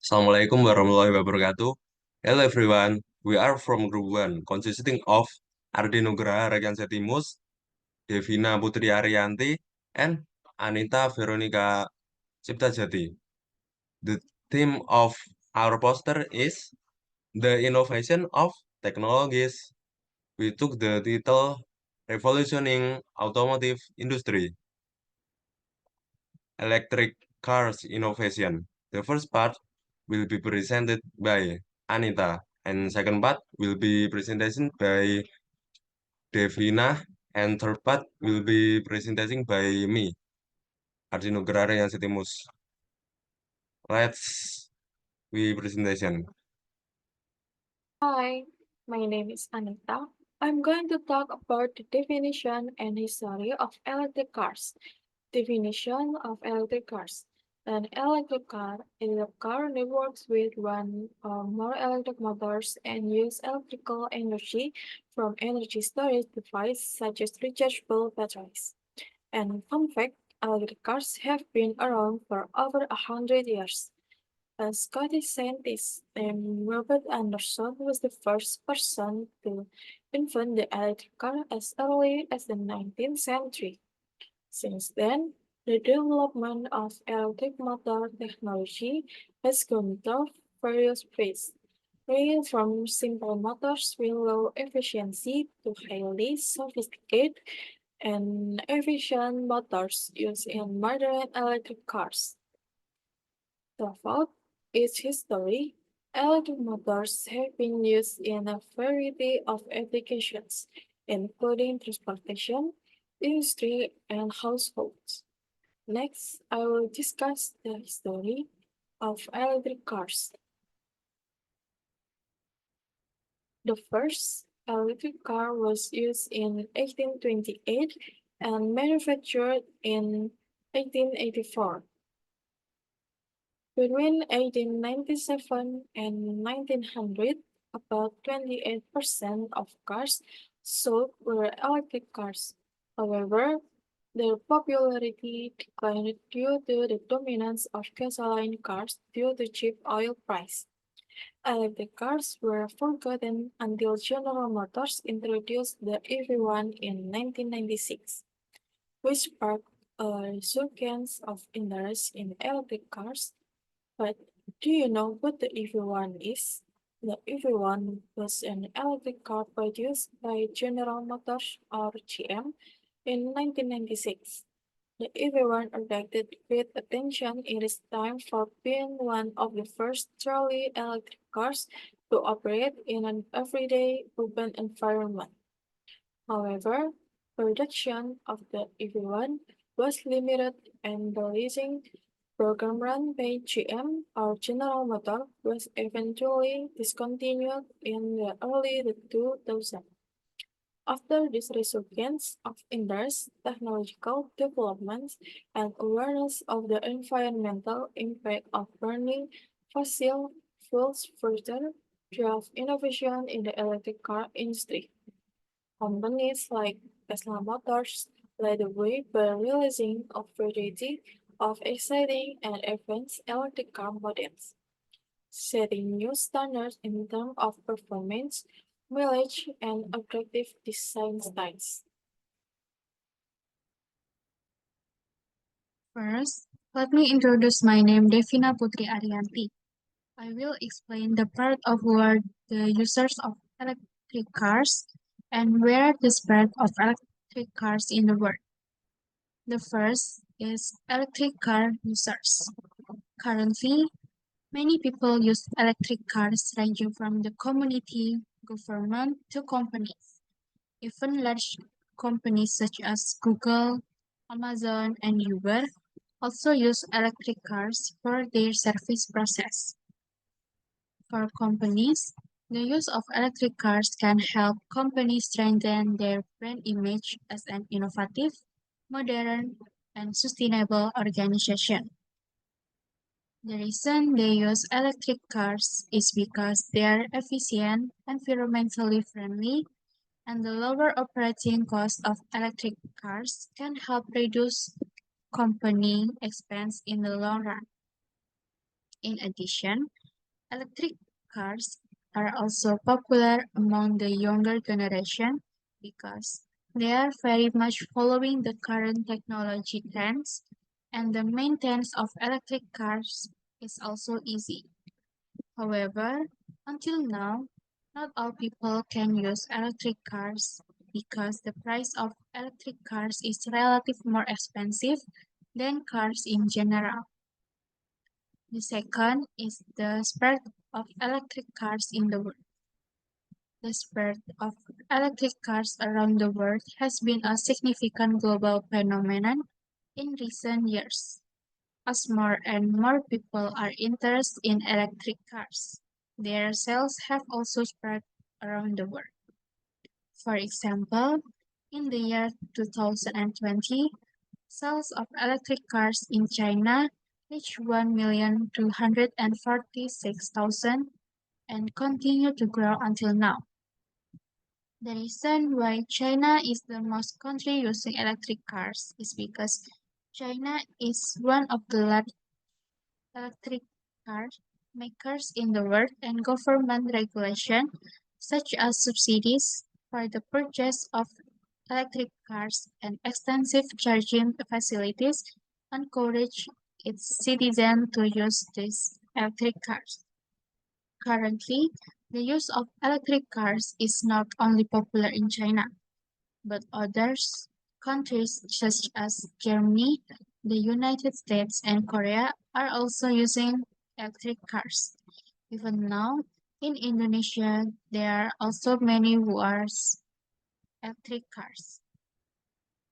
Assalamualaikum warahmatullahi wabarakatuh. Hello everyone, we are from Group 1, consisting of Ardi Nugraha Regansetimus, Devina Putri Arianti, and Anita Veronica Ciptajati. The theme of our poster is The Innovation of Technologies. We took the title Revolutioning Automotive Industry, Electric Cars Innovation. The first part will be presented by Anita, and second part will be presentation by Devina, and third part will be presentation by me, Arjino Gerare yang Setimus. Let's we presentation. Hi, my name is Anita. I'm going to talk about the definition and history of electric cars. Definition of electric cars. An electric car is a car that works with one or more electric motors and uses electrical energy from energy storage devices such as rechargeable batteries. And fun fact, electric cars have been around for over 100 years. A Scottish scientist named Robert Anderson was the first person to invent the electric car as early as the 19th century. Since then, the development of electric motor technology has gone through various phases, ranging from simple motors with low efficiency to highly sophisticated and efficient motors used in modern electric cars. Throughout its history, electric motors have been used in a variety of applications, including transportation, industry, and households. Next, I will discuss the history of electric cars. The first electric car was used in 1828 and manufactured in 1884. Between 1897 and 1900, about 28% of cars sold were electric cars. However, their popularity declined due to the dominance of gasoline cars due to cheap oil price. Electric cars were forgotten until General Motors introduced the EV1 in 1996, which sparked a resurgence of interest in electric cars. But do you know what the EV1 is? The EV1 was an electric car produced by General Motors or GM in 1996. The EV1 attracted great attention in its time for being one of the first truly electric cars to operate in an everyday urban environment. However, production of the EV1 was limited and the leasing program run by GM or General Motors was eventually discontinued in the early 2000s. After this resurgence of interest, technological developments, and awareness of the environmental impact of burning fossil fuels further drove innovation in the electric car industry. Companies like Tesla Motors led the way by releasing a variety of exciting and advanced electric car models, setting new standards in terms of performance, mileage, and attractive design styles. First, let me introduce my name Devina Putri Arianti. I will explain the part of who are the users of electric cars and where the spread of electric cars in the world. The first is electric car users. Currently, many people use electric cars ranging from the community, government to companies. Even large companies such as Google, Amazon, and Uber also use electric cars for their service process. For companies, the use of electric cars can help companies strengthen their brand image as an innovative, modern, and sustainable organization. The reason they use electric cars is because they are efficient, environmentally friendly, and the lower operating cost of electric cars can help reduce company expense in the long run. In addition, Electric cars are also popular among the younger generation because they are very much following the current technology trends, and the maintenance of electric cars is also easy. However, until now, not all people can use electric cars because the price of electric cars is relatively more expensive than cars in general. The second is the spread of electric cars in the world. The spread of electric cars around the world has been a significant global phenomenon in recent years. As more and more people are interested in electric cars, their sales have also spread around the world. For example, in the year 2020, sales of electric cars in China reached 1,246,000 and continue to grow until now. The reason why China is the most country using electric cars is because China is one of the largest electric car makers in the world, and government regulation, such as subsidies for the purchase of electric cars and extensive charging facilities, encourage its citizens to use these electric cars. Currently, the use of electric cars is not only popular in China, but others countries such as Germany, the United States, and Korea are also using electric cars. Even now, in Indonesia, there are also many who are electric cars.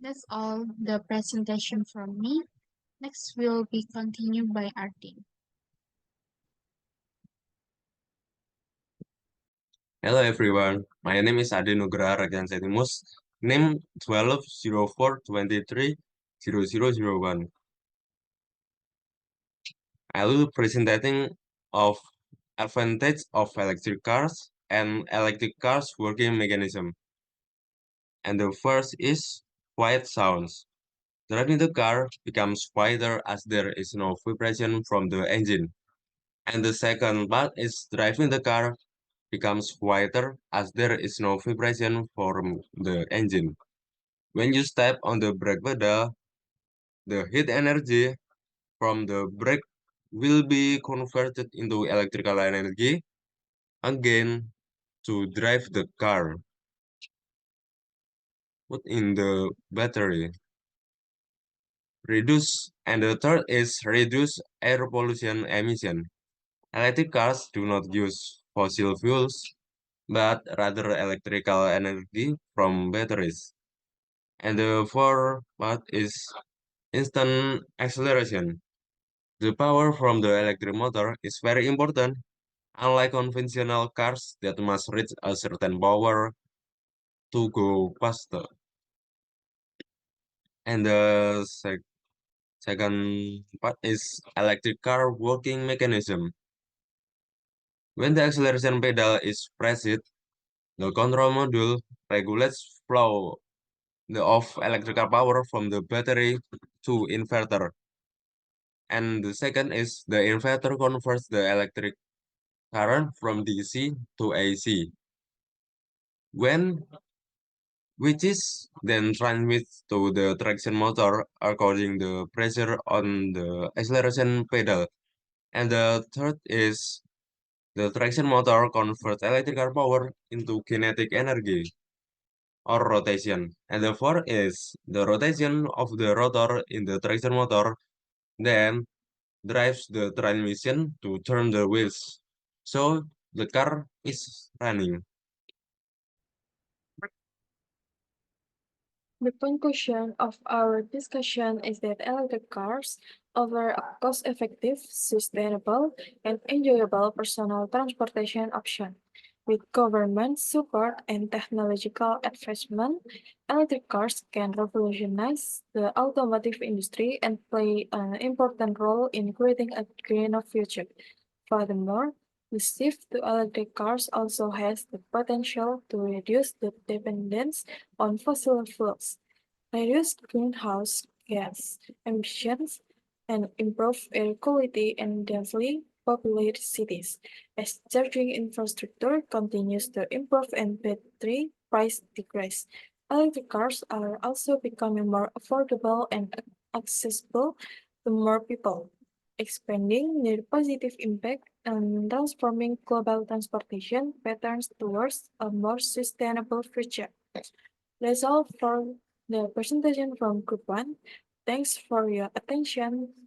That's all the presentation from me. Next will be continued by Artin. Hello everyone, my name is Ade Nugraha Radiansetimus, NIM 1204230001. I will be presenting of advantage of electric cars and electric cars working mechanism. And the first is quiet sounds. Driving the car becomes quieter as there is no vibration from the engine. And the second part is driving the car becomes quieter as there is no vibration from the engine. When you step on the brake pedal, the heat energy from the brake will be converted into electrical energy again to drive the car. Put in the battery. Reduce, and the third is reduce air pollution emission. Electric cars do not use fossil fuels, but rather electrical energy from batteries. And the fourth part is instant acceleration. The power from the electric motor is very important, unlike conventional cars that must reach a certain power to go faster. And the second part is electric car working mechanism. When the acceleration pedal is pressed, the control module regulates flow of electrical power from the battery to inverter. And the second is the inverter converts the electric current from DC to AC. When which is then transmits to the traction motor according the pressure on the acceleration pedal. And the third is the traction motor converts electrical power into kinetic energy or rotation. And the fourth is the rotation of the rotor in the traction motor then drives the transmission to turn the wheels. So the car is running. The conclusion of our discussion is that electric cars offer a cost-effective, sustainable, and enjoyable personal transportation option. With government support and technological advancement, electric cars can revolutionize the automotive industry and play an important role in creating a greener future. Furthermore, the shift to electric cars also has the potential to reduce the dependence on fossil fuels, reduce greenhouse gas emissions, and improve air quality and densely populated cities. As charging infrastructure continues to improve and battery price decrease, electric cars are also becoming more affordable and accessible to more people, expanding their positive impact and transforming global transportation patterns towards a more sustainable future. That's all for the presentation from Group 1. Thanks for your attention.